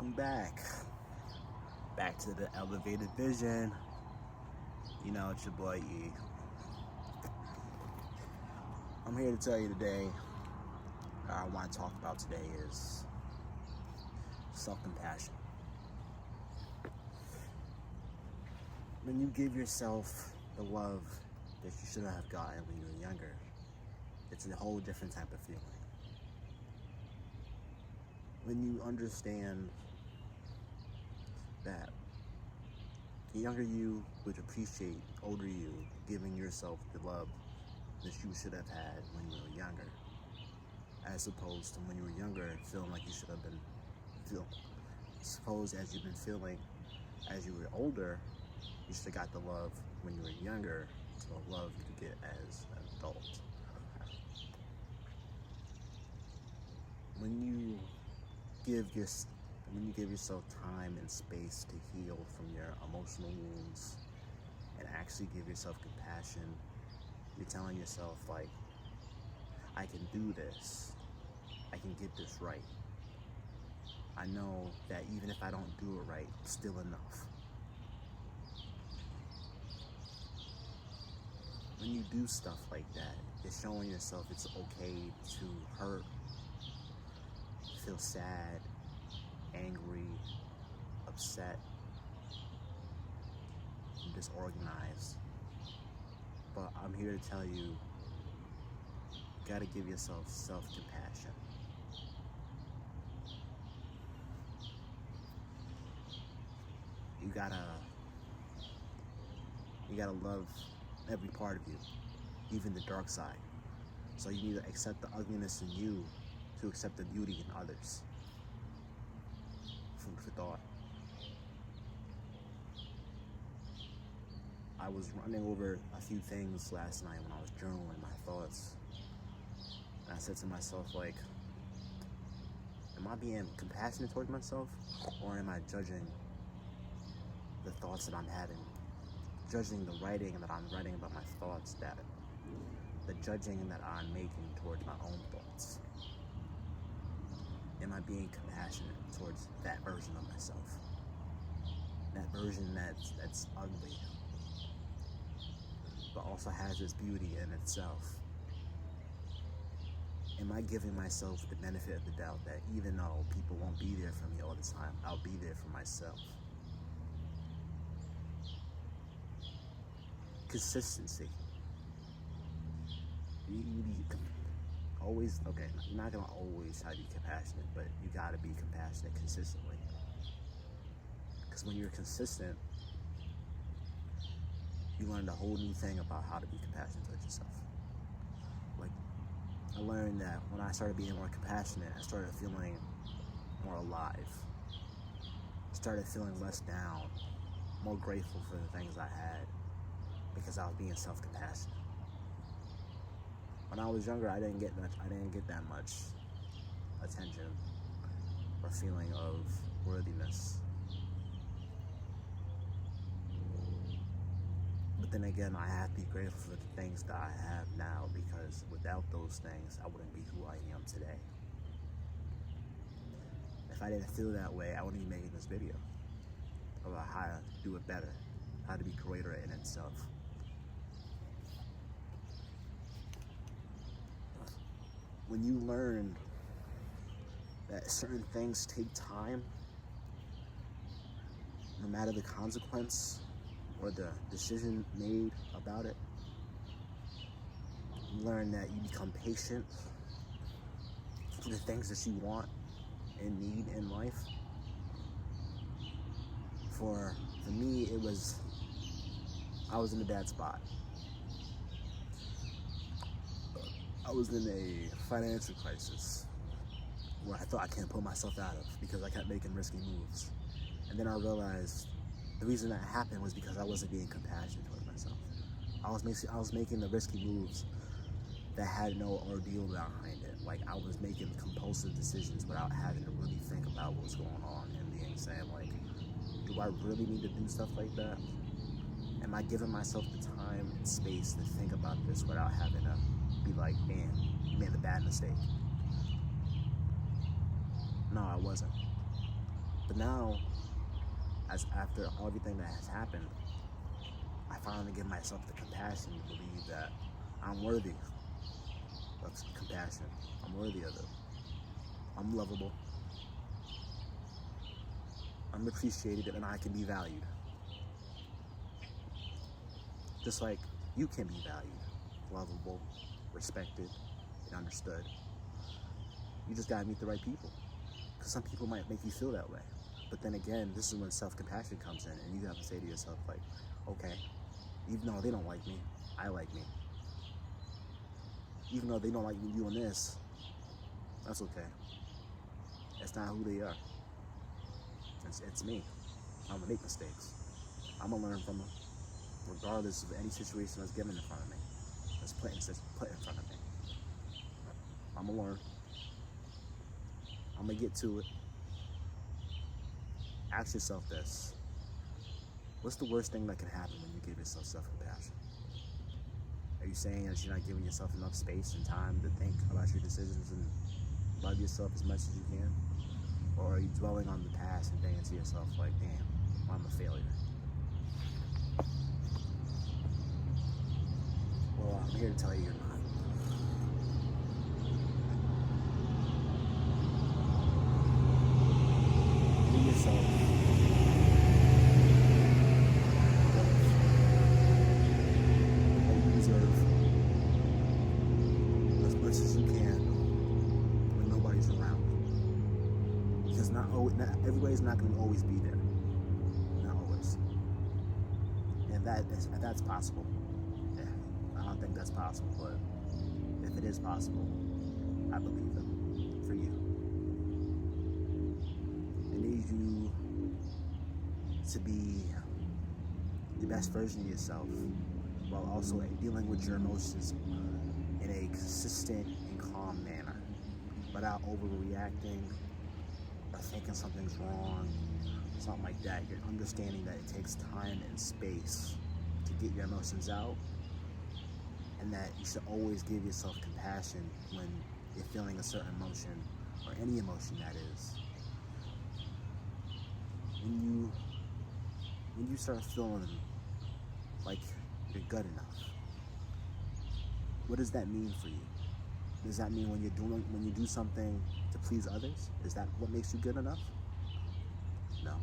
welcome back. Back to the Elevated Vision. You know, it's your boy E. I'm here to tell you today, what I want to talk about today is self-compassion. When you give yourself the love that you should have gotten when you were younger, it's a whole different type of feeling. When you understand that the younger you would appreciate older you giving yourself the love that you should have had when you were younger, as opposed to when you were younger feeling like you should have been feeling. Suppose as you've been feeling as you were older, you should have got the love when you were younger to the love you could get as an adult. When you give yourself time and space to heal from your emotional wounds and actually give yourself compassion, you're telling yourself, like, I can do this. I can get this right. I know that even if I don't do it right, it's still enough. When you do stuff like that, you're showing yourself it's okay to hurt, feel sad, angry, upset, and disorganized. But I'm here to tell you, you gotta give yourself self-compassion. You gotta love every part of you, even the dark side. So you need to accept the ugliness in you to accept the beauty in others. Food for thought. I was running over a few things last night when I was journaling my thoughts. And I said to myself, like, am I being compassionate towards myself, or am I judging the thoughts that I'm having? Judging the writing that I'm writing about my thoughts, the judging that I'm making towards my own thoughts. Am I being compassionate towards that version of myself? That version that's ugly, but also has its beauty in itself. Am I giving myself the benefit of the doubt that even though people won't be there for me all the time, I'll be there for myself? Consistency. You're not gonna always try to be compassionate, but you gotta be compassionate consistently. Because when you're consistent, you learn a whole new thing about how to be compassionate towards yourself. Like, I learned that when I started being more compassionate, I started feeling more alive. I started feeling less down, more grateful for the things I had, because I was being self-compassionate. When I was younger, I didn't get that much attention or feeling of worthiness. But then again, I have to be grateful for the things that I have now, because without those things, I wouldn't be who I am today. If I didn't feel that way, I wouldn't be making this video about how to do it better, how to be greater in itself. When you learn that certain things take time, no matter the consequence or the decision made about it, you learn that you become patient for the things that you want and need in life. For me, I was in a bad spot. I was in a financial crisis where I thought I can't pull myself out of because I kept making risky moves. And then I realized the reason that happened was because I wasn't being compassionate towards myself. I was making the risky moves that had no ordeal behind it. Like, I was making compulsive decisions without having to really think about what was going on and being saying, like, do I really need to do stuff like that? Am I giving myself the time and space to think about this without having to be like, man, you made a bad mistake? No, I wasn't. But now, as after everything that has happened, I finally give myself the compassion to believe that I'm worthy of compassion. I'm worthy of it. I'm lovable. I'm appreciated, and I can be valued. Just like you can be valued, lovable, respected, and understood. You just gotta meet the right people. Because some people might make you feel that way. But then again, this is when self-compassion comes in, and you have to say to yourself, like, okay, even though they don't like me, I like me. Even though they don't like me doing this, that's okay. It's not who they are. It's me. I'm gonna make mistakes. I'm gonna learn from them, regardless of any situation that's given in front of me, that's put in front of me. I'm gonna learn. I'm gonna get to it. Ask yourself this: what's the worst thing that can happen when you give yourself self-compassion? Are you saying that you're not giving yourself enough space and time to think about your decisions and love yourself as much as you can? Or are you dwelling on the past and thinking to yourself, like, damn, I'm a failure? Well, I'm here to tell you you're not. Give yourself what you deserve as much as you can when nobody's around. Because not everybody's not going to always be there. Not always. And that's possible. Yeah, I don't think that's possible, but if it is possible, I believe it for you. I need you to be the best version of yourself while also dealing with your emotions in a consistent and calm manner without overreacting or thinking something's wrong, something like that. You're understanding that it takes time and space to get your emotions out, and that you should always give yourself compassion when you're feeling a certain emotion, or any emotion that is. When you start feeling like you're good enough, what does that mean for you? Does that mean when you do something to please others? Is that what makes you good enough? No.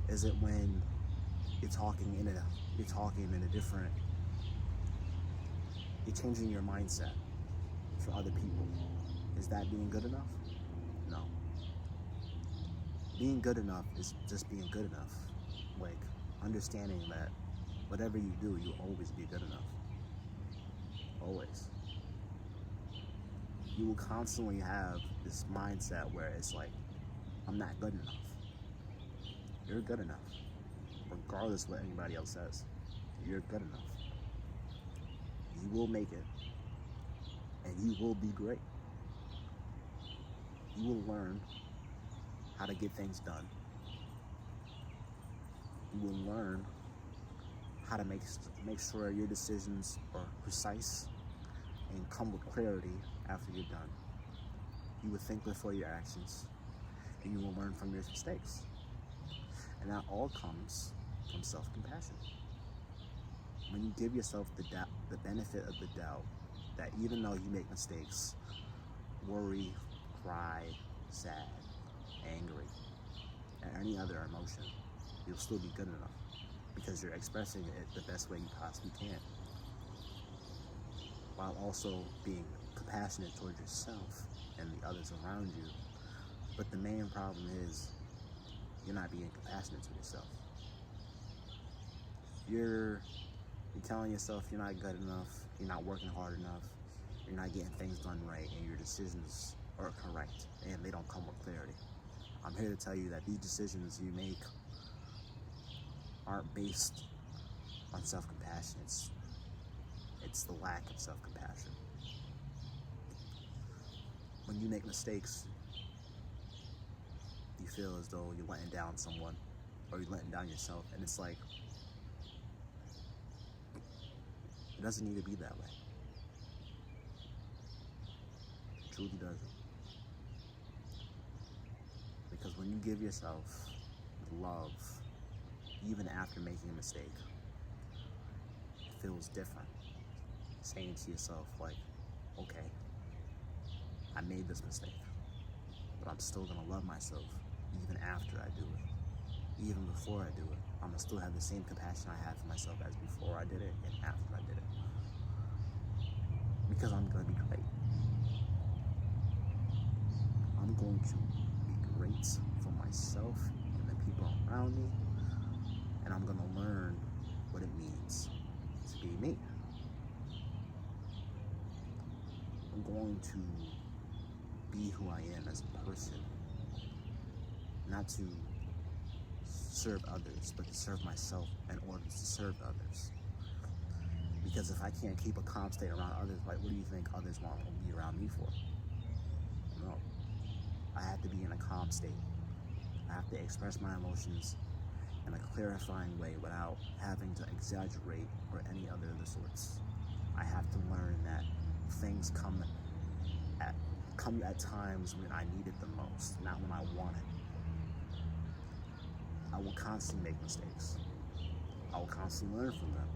Is it when you're changing your mindset for other people? Is that being good enough? No. Being good enough is just being good enough. Like, understanding that whatever you do, you'll always be good enough. Always. You will constantly have this mindset where it's like, I'm not good enough. You're good enough. Regardless of what anybody else says, you're good enough. You will make it, and you will be great. You will learn how to get things done. You will learn how to make sure your decisions are precise and come with clarity after you're done. You will think before your actions, and you will learn from your mistakes. And that all comes from self-compassion. When you give yourself the benefit of the doubt that even though you make mistakes, worry, cry, sad, angry, and any other emotion, you'll still be good enough because you're expressing it the best way you possibly can, while also being compassionate towards yourself and the others around you. But the main problem is you're not being compassionate to yourself. You're telling yourself you're not good enough, you're not working hard enough, you're not getting things done right, and your decisions are correct, and they don't come with clarity. I'm here to tell you that these decisions you make aren't based on self-compassion. It's the lack of self-compassion. When you make mistakes, you feel as though you're letting down someone, or you're letting down yourself, and it's like, it doesn't need to be that way. It truly doesn't. Because when you give yourself love, even after making a mistake, it feels different. Saying to yourself, like, okay, I made this mistake, but I'm still gonna love myself even after I do it. Even before I do it, I'm gonna still have the same compassion I had for myself as before I did it and after I did it. Because I'm gonna be great. I'm going to be great for myself and the people around me, and I'm gonna learn what it means to be me. I'm going to be who I am as a person, not to serve others, but to serve myself in order to serve others. Because if I can't keep a calm state around others, like, what do you think others want to be around me for? No. I have to be in a calm state. I have to express my emotions in a clarifying way without having to exaggerate or any other of the sorts. I have to learn that things come at times when I need it the most, not when I want it. I will constantly make mistakes. I will constantly learn from them.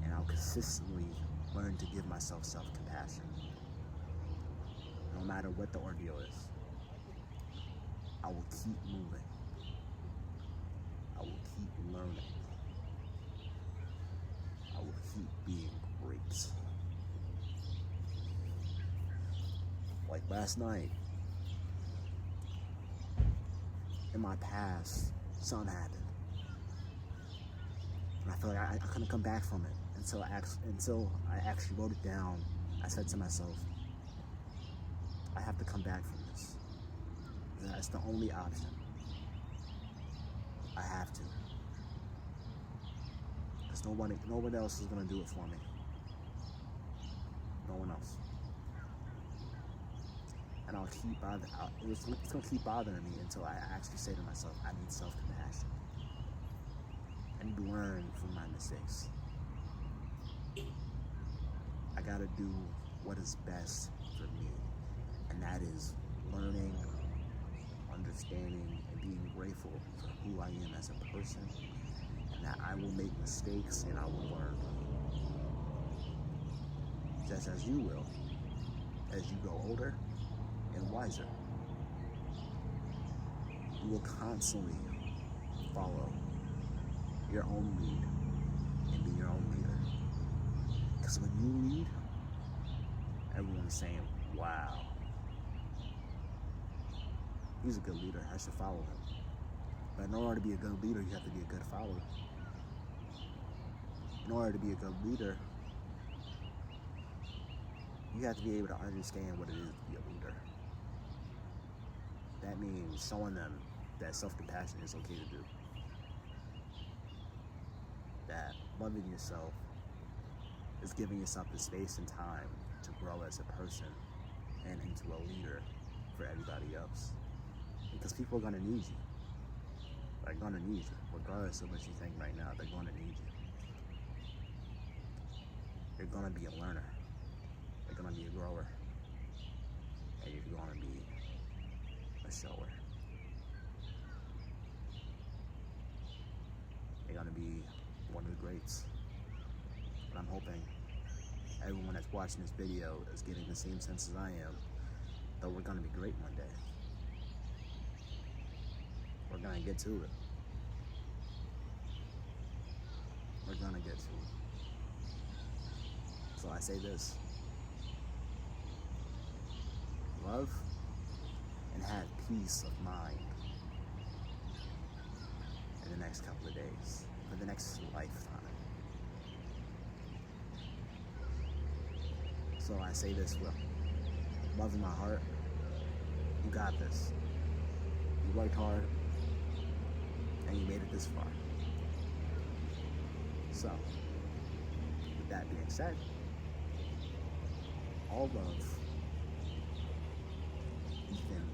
And I'll consistently learn to give myself self-compassion. No matter what the ordeal is, I will keep moving. I will keep learning. I will keep being great. Like last night, in my past, something happened. And I feel like I couldn't come back from it until I actually wrote it down. I said to myself, I have to come back from this. That's the only option. I have to. Because no one else is going to do it for me. No one else. And it's going to keep bothering me until I actually say to myself, I need self-compassion. I need to learn from my mistakes. I got to do what is best for me. And that is learning, understanding, and being grateful for who I am as a person. And that I will make mistakes and I will learn. Just as you will, as you grow older and wiser. You will constantly follow your own lead and be your own leader. Because when you lead, everyone's saying, wow, he's a good leader, I should follow him. But in order to be a good leader, you have to be a good follower. In order to be a good leader, you have to be able to understand what it is to be a leader. That means showing them that self-compassion is okay to do. That loving yourself is giving yourself the space and time to grow as a person and into a leader for everybody else. Because people are going to need you. They're going to need you. Regardless of what you think right now, they're going to need you. You're going to be a learner. You're going to be a grower. And you're going to be a shower. You're going to be one of the greats. But I'm hoping everyone that's watching this video is getting the same sense as I am, that we're going to be great one day. We're going to get to it. We're going to get to it. So I say this. Love and have peace of mind in the next couple of days, for the next lifetime. So I say this with love in my heart. You got this. You worked hard, and you made it this far. So, with that being said, all love, Ethan